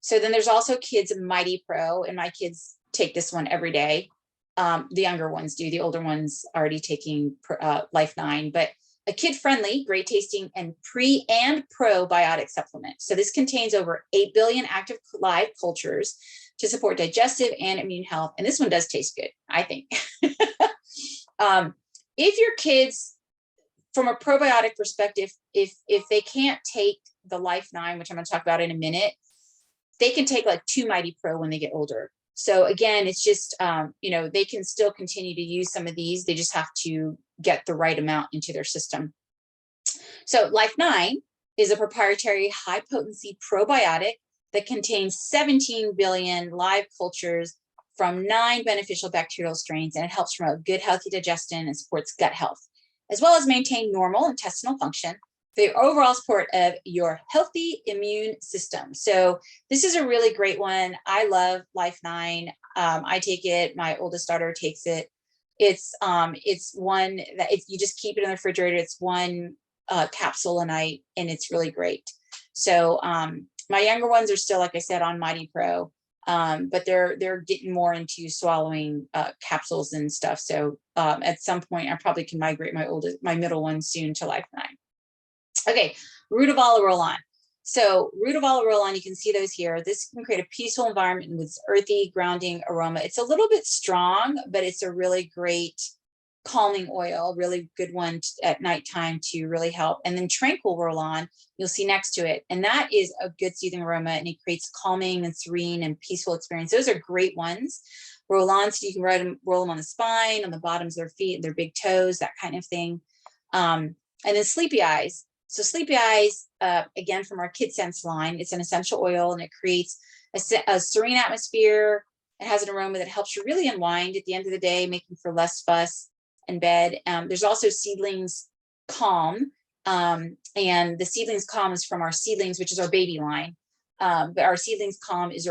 So then there's also Kids Mighty Pro, and my kids take this one every day. The younger ones do, the older ones already taking Life 9, but a kid-friendly, great tasting, and pre and probiotic supplement. So this contains over 8 billion active live cultures to support digestive and immune health. And this one does taste good, I think. If your kids, from a probiotic perspective, if they can't take the Life 9, which I'm going to talk about in a minute, they can take like 2 Mighty Pro when they get older. So again, it's just, they can still continue to use some of these. They just have to get the right amount into their system. So Life 9 is a proprietary high potency probiotic that contains 17 billion live cultures from 9 beneficial bacterial strains, and it helps promote good, healthy digestion and supports gut health, as well as maintain normal intestinal function for the overall support of your healthy immune system. So this is a really great one. I love Life 9. I take it. My oldest daughter takes it. It's one that you just keep it in the refrigerator. It's one capsule a night, and it's really great. So my younger ones are still, like I said, on Mighty Pro, but they're getting more into swallowing capsules and stuff. So at some point, I probably can migrate my middle one soon to Life 9. Okay, Rutavala roll-on. So Rutavala roll-on, you can see those here. This can create a peaceful environment with its earthy, grounding aroma. It's a little bit strong, but it's a really great calming oil, really good one at nighttime to really help. And then Tranquil roll-on, you'll see next to it. And that is a good soothing aroma, and it creates calming and serene and peaceful experience. Those are great ones. Roll-on, so you can roll them on the spine, on the bottoms of their feet, their big toes, that kind of thing. And then Sleepy Eyes. So Sleepy Eyes, again, from our KidSense line, it's an essential oil, and it creates a serene atmosphere. It has an aroma that helps you really unwind at the end of the day, making for less fuss in bed. There's also Seedlings Calm, and the Seedlings Calm is from our Seedlings, which is our baby line. But our Seedlings Calm is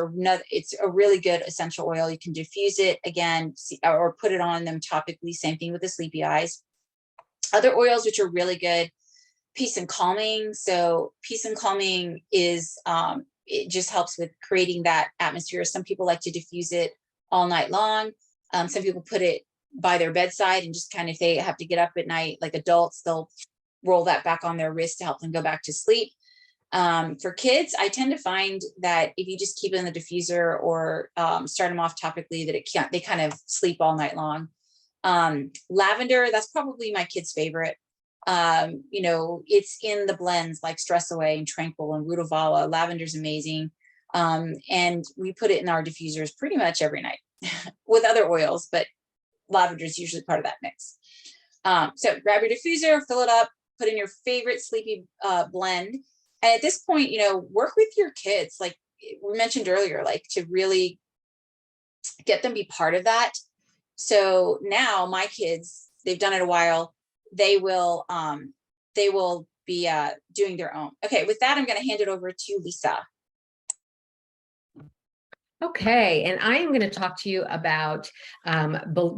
it's a really good essential oil. You can diffuse it again, or put it on them topically. Same thing with the Sleepy Eyes. Other oils which are really good, Peace and Calming. So Peace and Calming is it just helps with creating that atmosphere. Some people like to diffuse it all night long. Some people put it by their bedside, and just kind of, if they have to get up at night, like adults, they'll roll that back on their wrist to help them go back to sleep. For kids, I tend to find that if you just keep it in the diffuser or start them off topically, that they kind of sleep all night long. Lavender, that's probably my kid's favorite. It's in the blends like Stress Away and Tranquil and Rutavala. Lavender's amazing. And we put it in our diffusers pretty much every night with other oils, but lavender is usually part of that mix. So grab your diffuser, fill it up, put in your favorite sleepy blend. And at this point, work with your kids, like we mentioned earlier, like to really get them be part of that. So now my kids, they've done it a while. They will be doing their own. Okay, with that, I'm going to hand it over to Lisa. Okay, and I am going to talk to you about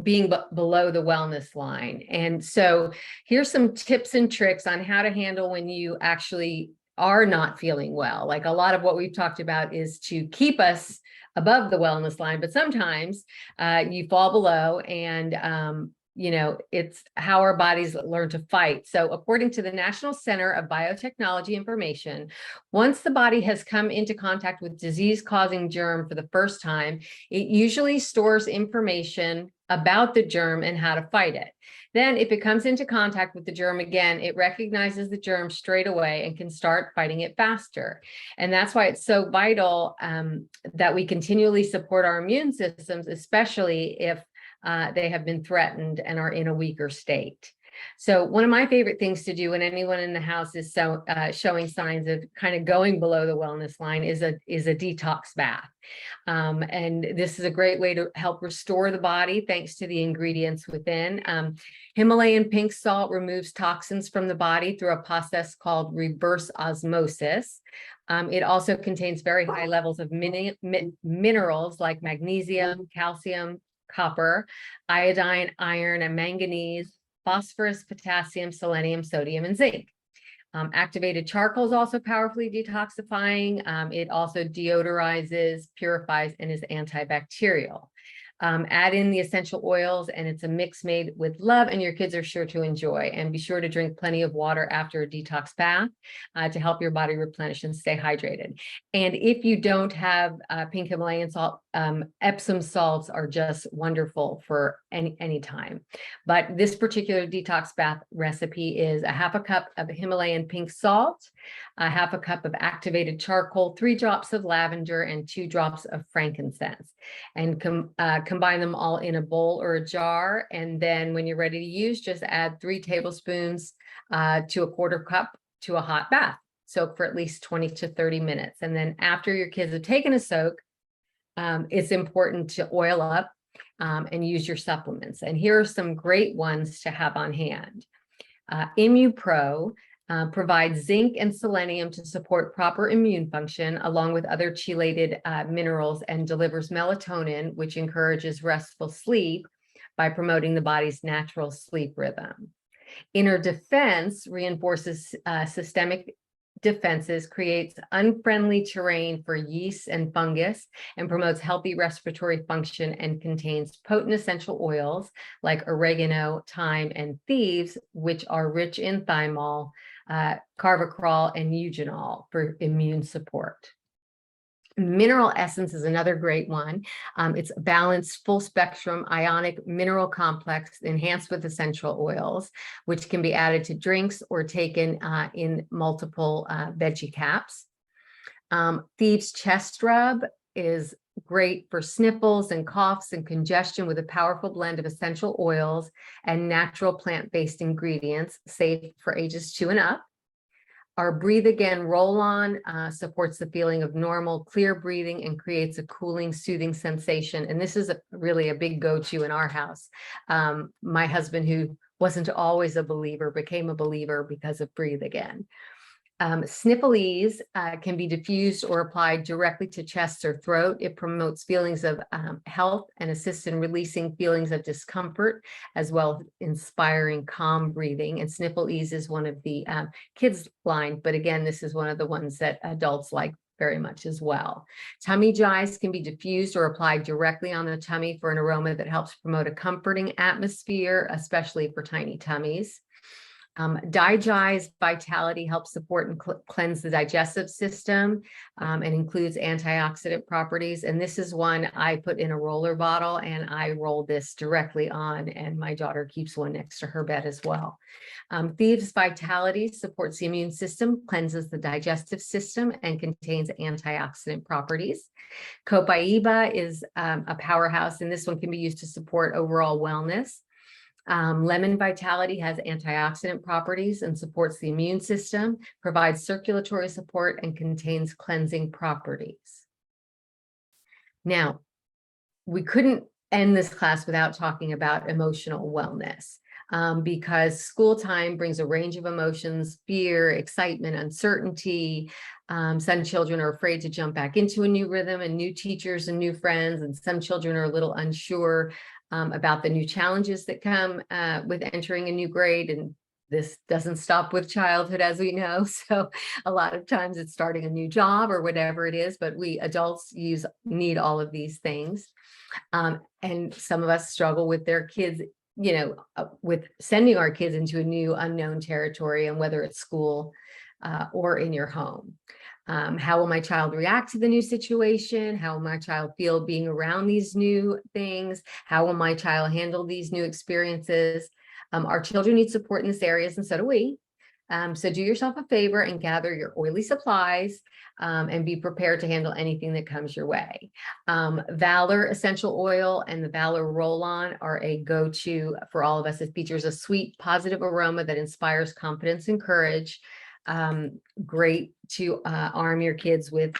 being below the wellness line. And so here's some tips and tricks on how to handle when you actually are not feeling well. Like a lot of what we've talked about is to keep us above the wellness line, but sometimes you fall below, and it's how our bodies learn to fight. So according to the National Center of Biotechnology information, once the body has come into contact with disease-causing germ for the first time, it usually stores information about the germ and how to fight it. Then if it comes into contact with the germ again, it recognizes the germ straight away and can start fighting it faster. And that's why it's so vital that we continually support our immune systems, especially if they have been threatened and are in a weaker state. So one of my favorite things to do when anyone in the house is showing signs of kind of going below the wellness line is a detox bath. And this is a great way to help restore the body thanks to the ingredients within. Himalayan pink salt removes toxins from the body through a process called reverse osmosis. It also contains very high levels of minerals like magnesium, calcium, copper, iodine, iron, and manganese, phosphorus, potassium, selenium, sodium, and zinc. Activated charcoal is also powerfully detoxifying. It also deodorizes, purifies, and is antibacterial. Add in the essential oils, and it's a mix made with love, and your kids are sure to enjoy. And be sure to drink plenty of water after a detox bath to help your body replenish and stay hydrated. And if you don't have pink Himalayan salt, Epsom salts are just wonderful for any time. But this particular detox bath recipe is a half a cup of Himalayan pink salt, a half a cup of activated charcoal, 3 drops of lavender, and 2 drops of frankincense. And combine them all in a bowl or a jar. And then when you're ready to use, just add 3 tablespoons to a 1/4 cup to a hot bath. Soak for at least 20 to 30 minutes. And then after your kids have taken a soak, it's important to oil up and use your supplements. And here are some great ones to have on hand. ImmuPro provides zinc and selenium to support proper immune function, along with other chelated minerals, and delivers melatonin, which encourages restful sleep by promoting the body's natural sleep rhythm. Inner Defense reinforces systemic defenses, creates unfriendly terrain for yeast and fungus, and promotes healthy respiratory function, and contains potent essential oils like oregano, thyme, and thieves, which are rich in thymol, carvacrol, and eugenol for immune support. Mineral Essence is another great one. It's a balanced, full spectrum ionic mineral complex enhanced with essential oils, which can be added to drinks or taken in multiple veggie caps. Thieves Chest Rub is great for sniffles and coughs and congestion, with a powerful blend of essential oils and natural plant-based ingredients, safe for ages 2 and up. Our Breathe Again roll-on supports the feeling of normal, clear breathing and creates a cooling, soothing sensation. And this is really a big go-to in our house. My husband, who wasn't always a believer, became a believer because of Breathe Again. Sniffle Ease can be diffused or applied directly to chest or throat. It promotes feelings of health and assists in releasing feelings of discomfort, as well as inspiring calm breathing. And Sniffle Ease is one of the kids line, but again, this is one of the ones that adults like very much as well. Tummy Jize can be diffused or applied directly on the tummy for an aroma that helps promote a comforting atmosphere, especially for tiny tummies. Digize Vitality helps support and cleanse the digestive system and includes antioxidant properties. And this is one I put in a roller bottle, and I roll this directly on, and my daughter keeps one next to her bed as well. Thieves Vitality supports the immune system, cleanses the digestive system, and contains antioxidant properties. Copaiba is a powerhouse, and this one can be used to support overall wellness. Lemon Vitality has antioxidant properties and supports the immune system, provides circulatory support, and contains cleansing properties. Now, we couldn't end this class without talking about emotional wellness, because school time brings a range of emotions: fear, excitement, uncertainty. Some children are afraid to jump back into a new rhythm and new teachers and new friends, and some children are a little unsure about the new challenges that come with entering a new grade. And this doesn't stop with childhood, as we know. So a lot of times it's starting a new job or whatever it is, but we adults need all of these things. And some of us struggle with their kids, with sending our kids into a new unknown territory, and whether it's school or in your home. How will my child react to the new situation? How will my child feel being around these new things? How will my child handle these new experiences? Our children need support in these areas, and so do we. So do yourself a favor and gather your oily supplies and be prepared to handle anything that comes your way. Valor Essential Oil and the Valor Roll-On are a go-to for all of us. It features a sweet, positive aroma that inspires confidence and courage. Great to arm your kids with,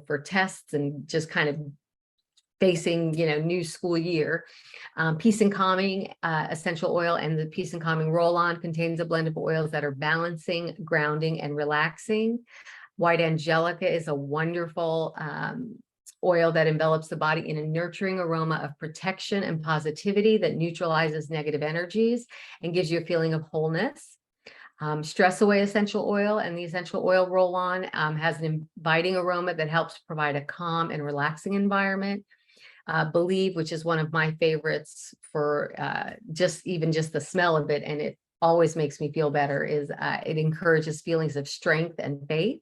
for tests and just kind of facing, new school year. Peace and Calming Essential Oil and the Peace and Calming Roll-On contains a blend of oils that are balancing, grounding, and relaxing. White Angelica is a wonderful oil that envelops the body in a nurturing aroma of protection and positivity that neutralizes negative energies and gives you a feeling of wholeness. Stress Away Essential Oil and the Essential Oil Roll-On has an inviting aroma that helps provide a calm and relaxing environment. Believe, which is one of my favorites for just the smell of it, and it always makes me feel better, is it encourages feelings of strength and faith.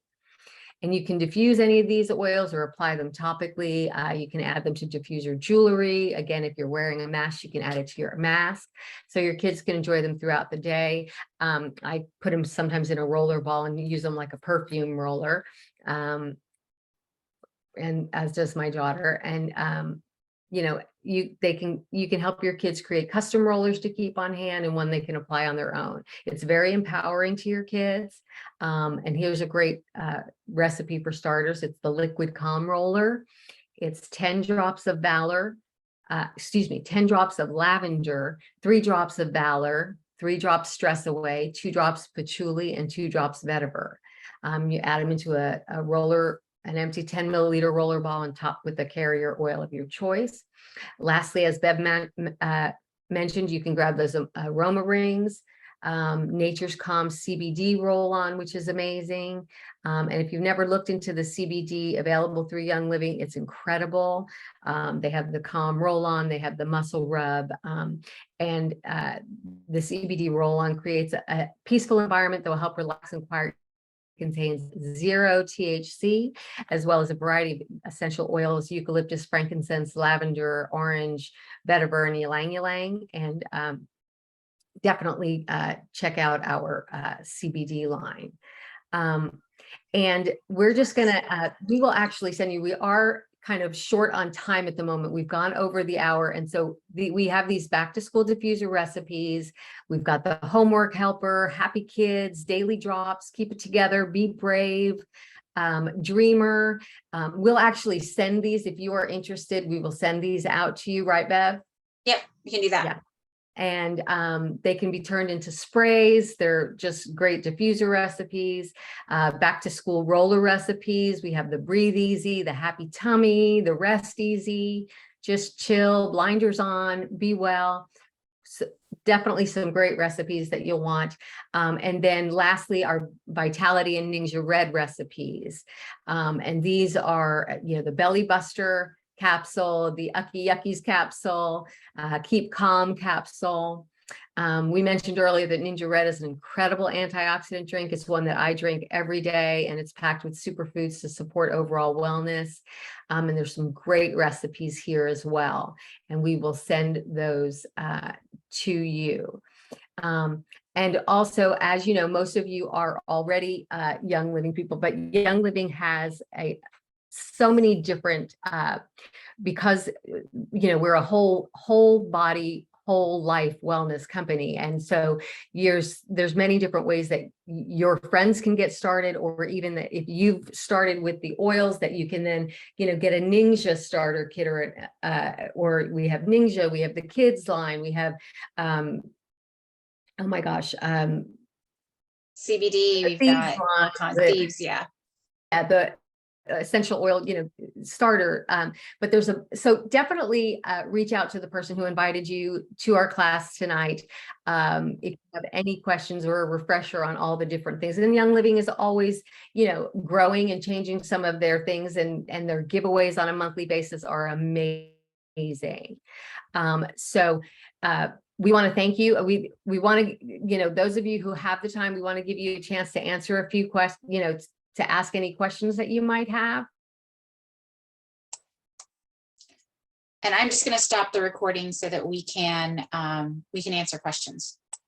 And you can diffuse any of these oils or apply them topically. You can add them to diffuser jewelry. Again, if you're wearing a mask, you can add it to your mask, so your kids can enjoy them throughout the day. I put them sometimes in a roller ball and use them like a perfume roller, and as does my daughter. And you know, you can help your kids create custom rollers to keep on hand and one they can apply on their own. It's very empowering to your kids. And here's a great recipe for starters. It's the liquid calm roller. It's 10 drops of Valor, 10 drops of lavender, 3 drops of Valor, 3 drops Stress Away, 2 drops patchouli, and 2 drops vetiver. You add them into a roller, an empty 10 milliliter roller ball and top with the carrier oil of your choice. Lastly, as Bev mentioned, you can grab those aroma rings, Nature's Calm CBD roll-on, which is amazing. And if you've never looked into the CBD available through Young Living, it's incredible. They have the Calm roll-on, they have the muscle rub, and the CBD roll-on creates a peaceful environment that will help relax and quiet. Contains 0 THC, as well as a variety of essential oils, eucalyptus, frankincense, lavender, orange, vetiver, and ylang ylang. And definitely check out our CBD line. And we're just gonna, we will actually send you, we are kind of short on time at the moment. We've gone over the hour. And so we have these back to school diffuser recipes. We've got the homework helper, happy kids, daily drops, keep it together, be brave, dreamer. We'll actually send these if you are interested. We will send these out to you, right, Bev? Yep, you can do that. Yeah. And they can be turned into sprays. They're just great diffuser recipes, back to school roller recipes. We have the Breathe Easy, the Happy Tummy, the Rest Easy, Just Chill, Blinders On, Be Well. So definitely some great recipes that you'll want. And then lastly, our Vitality and Ninja Red recipes. And these are, you know, the Belly Buster capsule, the Ucky Yuckies capsule, Keep Calm capsule. We mentioned earlier that Ninja Red is an incredible antioxidant drink. It's one that I drink every day, and it's packed with superfoods to support overall wellness. And there's some great recipes here as well. And we will send those to you. And also, as you know, most of you are already Young Living people, but Young Living has so many different, because, you know, we're a whole body, whole life wellness company. And so there's many different ways that your friends can get started, or even that if you've started with the oils, that you can then, you know, get a Ninja starter kit, or we have Ninja, we have the kids line, we have, oh my gosh, CBD, we've got all kinds of thieves, yeah. The essential oil, you know, starter. But so definitely reach out to the person who invited you to our class tonight. If you have any questions or a refresher on all the different things. And Young Living is always, you know, growing and changing some of their things, and their giveaways on a monthly basis are amazing. So we want to thank you. We want to, you know, those of you who have the time, we want to give you a chance to answer a few questions, you know, to ask any questions that you might have. And I'm just going to stop the recording so that we can answer questions.